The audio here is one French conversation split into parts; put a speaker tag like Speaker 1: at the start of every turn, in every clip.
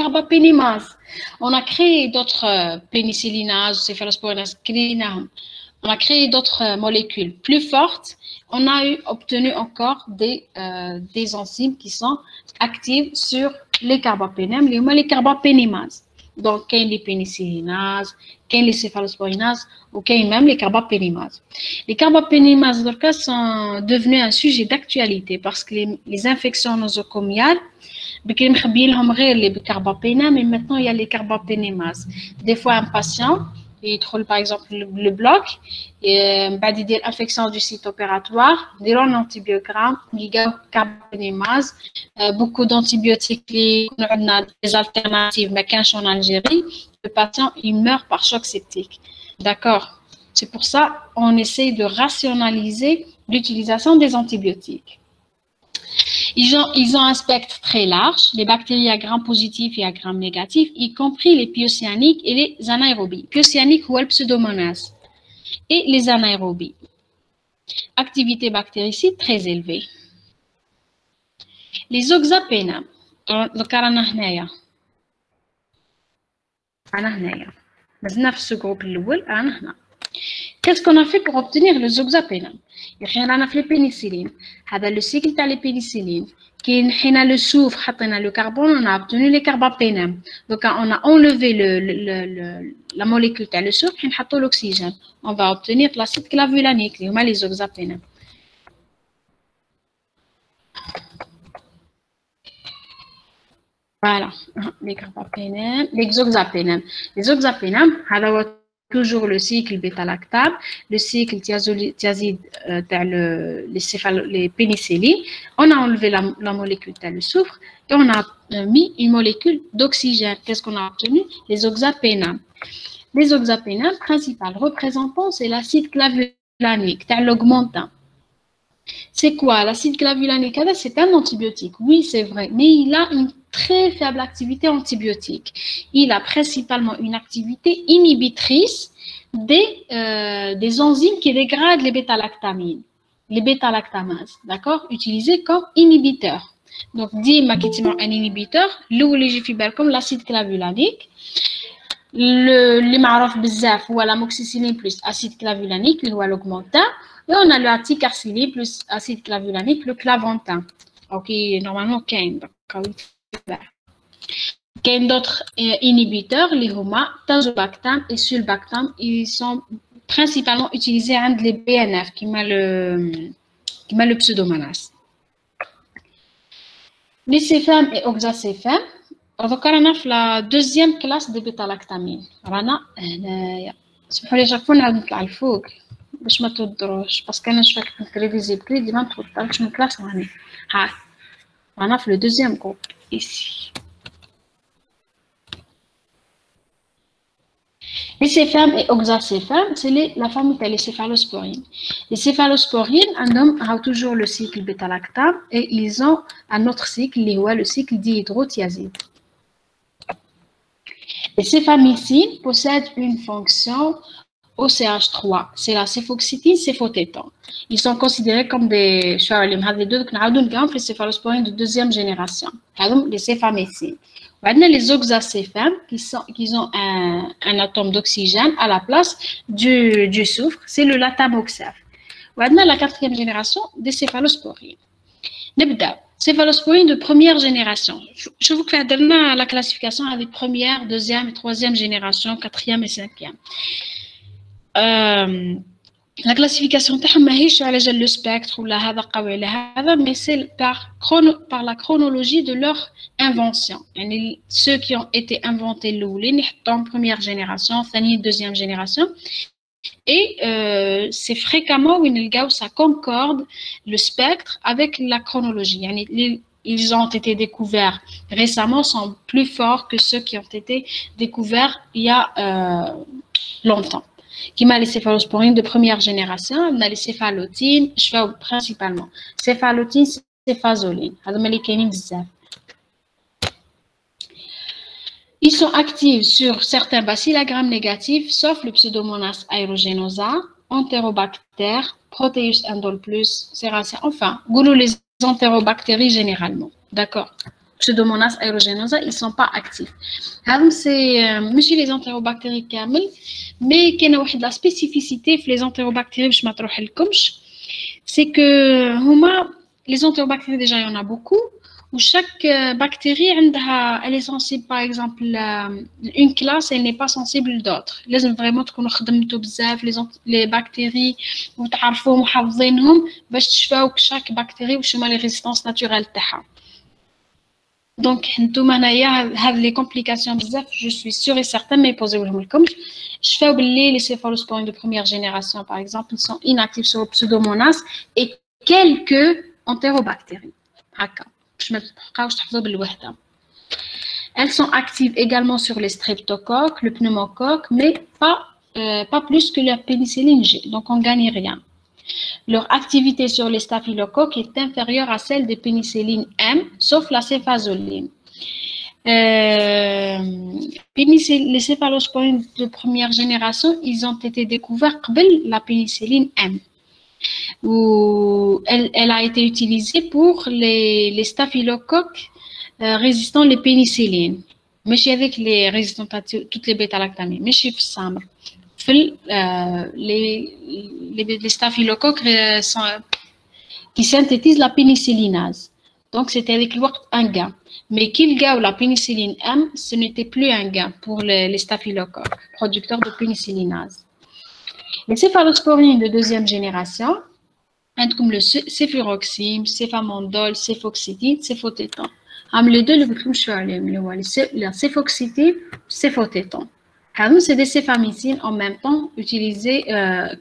Speaker 1: carbapénémase. On a créé d'autres pénicillinases, céphalosporinases, on a créé d'autres molécules plus fortes. On a obtenu encore des enzymes qui sont actives sur les carbapénèmes, les carbapénémases. Donc, il y a les pénicillinases, il y a les céphalosporinases, ou il y a même les carbapénémases. Les carbapénémases, sont devenus un sujet d'actualité parce que les infections nosocomiales, mais maintenant il y a les carbapénémases. Des fois, un patient, il trouve par exemple le bloc, et il y a l'infection du site opératoire, il y a un antibiogramme, il y a carbapénémase, beaucoup d'antibiotiques, des alternatives, mais quand en Algérie, le patient il meurt par choc septique. D'accord? C'est pour ça qu'on essaye de rationaliser l'utilisation des antibiotiques. Ils ont un spectre très large, les bactéries à gram positif et à gram négatif, y compris les pyocyaniques et les anaérobies. Pyocyaniques ou le pseudomonas et les anaérobies. Activité bactéricide très élevée. Les oxapénams. Qu'est-ce qu'on a fait pour obtenir le oxapéname? Il y a les pénicillines. Le cycle de les pénicillines. Qui a le soufre, le carbone, on a obtenu les carbapénames. Donc, on a enlevé la molécule de le soufre, on a l'oxygène. On va obtenir l'acide clavulanique, les oxapénames. Voilà, les carbapénames, les oxapénames. Les oxapénames, toujours le cycle bêta-lactam, le cycle thiazide les pénicillines. On a enlevé la molécule de le soufre et on a mis une molécule d'oxygène. Qu'est-ce qu'on a obtenu? Les oxapénames. Les oxapénames, principal représentant, c'est l'acide clavulanique, l'augmentant. C'est quoi? L'acide clavulanique, c'est un antibiotique. Oui, c'est vrai, mais il a une très faible activité antibiotique. Il a principalement une activité inhibitrice des enzymes qui dégradent les bêta-lactamines, les bêta-lactamases, d'accord? Utilisées comme inhibiteurs. Donc, un inhibiteur, comme l'acide clavulanique, le معروف بزاف هو l'amoxicilline plus acide clavulanique, اللي هو l'augmentin. Et on a le aticarcilline plus acide clavulanique, le clavantin. Ok, normalement, il y a d'autres inhibiteurs, les homa, tazobactam et sulbactam. Ils sont principalement utilisés entre les BNF, qui m'a le pseudomonas. Les céphem et oxacéphem. Donc, on a la deuxième classe de bêta-lactamine. Rana, سمحوا لي شافوا نعاود نطلع الفوق باش ما تضروش باسكو انا شفت في التلفزيون ديما نتوترش من كلاس راني ها رانا في لو دوزيام جروب ici. Les céphem et oxacéphem, c'est la famille des céphalosporines. Les céphalosporines, ont toujours le cycle bêta-lactam et ils ont un autre cycle, le cycle dihydrothiazide. Les céphamycines possèdent une fonction OCH3, c'est la céphoxytine, céphotétan. Ils sont considérés comme des les céphalosporines de deuxième génération, les céphamycines. Les oxacéphem qui ont un atome d'oxygène à la place du soufre, c'est le latamoxef. La quatrième génération des céphalosporines. Céphalosporines de première génération. Je vous fais la classification avec première, deuxième et troisième génération, quatrième et cinquième. La classification ماهيش على جال le spectre ولا هذا قوي على هذا, mais c'est par la chronologie de leur invention. يعني ceux qui ont été inventés الأولين يحطوا en première génération, deuxième génération. Et c'est fréquemment où ça concorde le spectre avec la chronologie. Yani, ils ont été découverts récemment, sont plus forts que ceux qui ont été découverts il y a longtemps. Qui m'a les céphalosporines de première génération, on a les céphalotines, je fais principalement céphalotine, céphazoline. Ils sont actifs sur certains bacilles à gram négatifs, sauf le Pseudomonas aeruginosa, Enterobacter, Proteus indole plus, Serratia, enfin, goulou les entérobactéries généralement. D'accord. Pseudomonas aeruginosa, ils ne sont pas actifs. C'est les entérobactéries كامل, mais il y a une spécificité pour les entérobactéries, c'est que les entérobactéries, déjà, il y en a beaucoup, où chaque bactérie, elle est sensible, par exemple, une classe, elle n'est pas sensible d'autres. Il faut vraiment les bactéries, vous savez, chaque bactérie, ou les résistances naturelles. Donc, les complications, je suis sûre et certaine, mais posez-vous comme je fais oublier les céphalosporines de première génération, par exemple, ils sont inactifs sur le Pseudomonas et quelques entérobactéries. Elles sont actives également sur les streptocoques, le pneumocoque, mais pas plus que la pénicilline G, donc on ne gagne rien. Leur activité sur les staphylocoques est inférieure à celle des pénicillines M, sauf la céphazoline. Les céphalosporines de première génération, ils ont été découverts par la pénicilline M. Où elle a été utilisée pour les staphylocoques résistants les pénicillines. Mais avec les résistants à toutes les bêta-lactamines, mais chez Samr. Les staphylocoques qui synthétisent la pénicillinase. Donc, c'était avec le temps un gain. Mais qu'il gain la pénicilline M, ce n'était plus un gain pour les staphylocoques, producteurs de pénicillinase. Les céphalosporines de deuxième génération, comme le céfuroxime, céfamandol, céfoxétine, céfotétan. Les deux, la céfoxétine, céfotétan. C'est des céphamycines en même temps utilisées,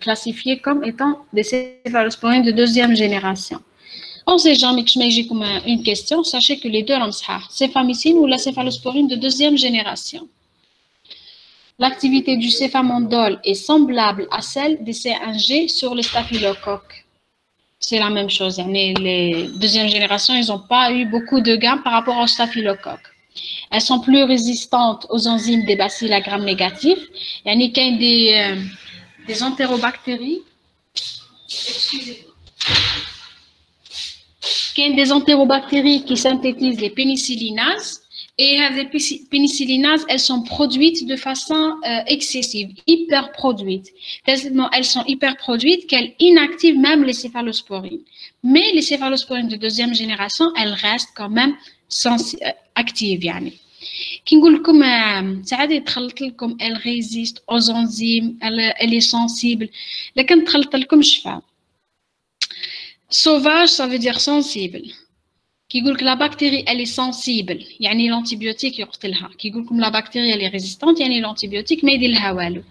Speaker 1: classifiées comme étant des céphalosporines de deuxième génération. On ne sait jamais que je m'ai comme une question, sachez que les deux sont céphamycine ou la céphalosporine de deuxième génération. L'activité du céfamandol est semblable à celle des C1G sur les staphylocoques. C'est la même chose. Les deuxième génération, ils n'ont pas eu beaucoup de gains par rapport aux staphylocoques. Elles sont plus résistantes aux enzymes des bacilles à gram négatif. Il y a des entérobactéries. Il y a des entérobactéries qui synthétisent les pénicillinases. Et les pénicillinases, elles sont produites de façon excessive, hyper produites. Elles sont hyper produites qu'elles inactivent même les céphalosporines. Mais les céphalosporines de deuxième génération, elles restent quand même actives. Qui نقول لكم ساعات يتخلط لكم elle résiste aux enzymes, elle est sensible. لكن تخلط لكم شفا. Sauvage, ça veut dire sensible. Qui dit que la bactérie elle est sensible, يعني l'antibiotique يقتلها. Qui dit que la bactérie elle est résistante, يعني l'antibiotique ما يديرلها والو.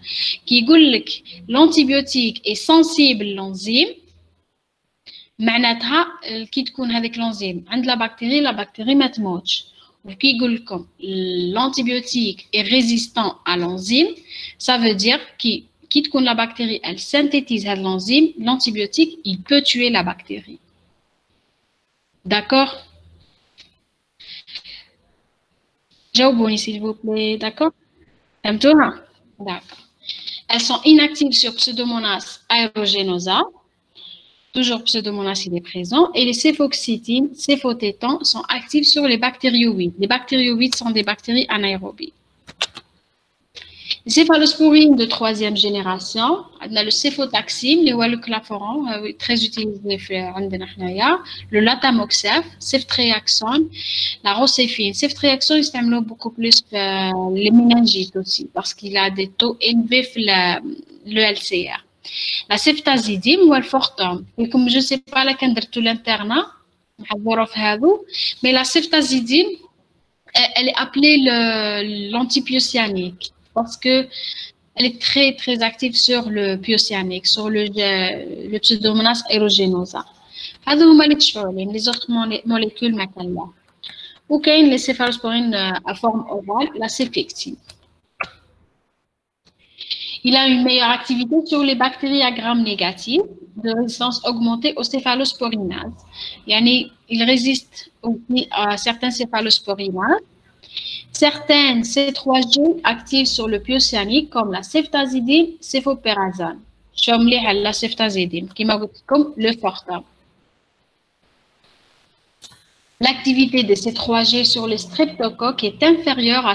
Speaker 1: Qui يقول لك l'antibiotique est sensible l'enzyme, معناتها كي تكون هذيك l'enzyme عند la bactérie ما تموتش. Qui dit que l'antibiotique est résistant à l'enzyme, ça veut dire que la bactérie elle synthétise l'enzyme, l'antibiotique il peut tuer la bactérie. D'accord? Jawabouni s'il vous plaît, d'accord? D'accord. Elles sont inactives sur Pseudomonas aeruginosa. Toujours Pseudomonas il est présent. Et les céphoxétines, céphotétans sont actifs sur les bactérioïdes. Les bactérioïdes sont des bactéries anaérobies. Les céphalosporines de troisième génération, on a le céphotaxime, le claforan, très utilisé le latamoxef, ceftriaxone, la roséphine. Ceftriaxone, il s'appelle beaucoup plus les méningites aussi, parce qu'il a des taux élevés le LCR. La ceftazidime ou le fortum. Et comme je ne sais pas laquelle de tout l'internat, mais la ceftazidime, elle est appelée l'antipyocianique. Parce qu'elle est très, très active sur le pyocianique, sur le Pseudomonas aeruginosa. Les autres molécules, ou qu'il les céphalosporines à forme orale, la céfixine. Il a une meilleure activité sur les bactéries à gram négatif, de résistance augmentée aux céphalosporinases. Il résiste aussi à certains céphalosporinases. Certaines C3G activent sur le pyocianique comme la ceftazidime, céphopérazone. La ceftazidime, qui m'a comme le fortum. L'activité de ces 3G sur le streptocoque est inférieure à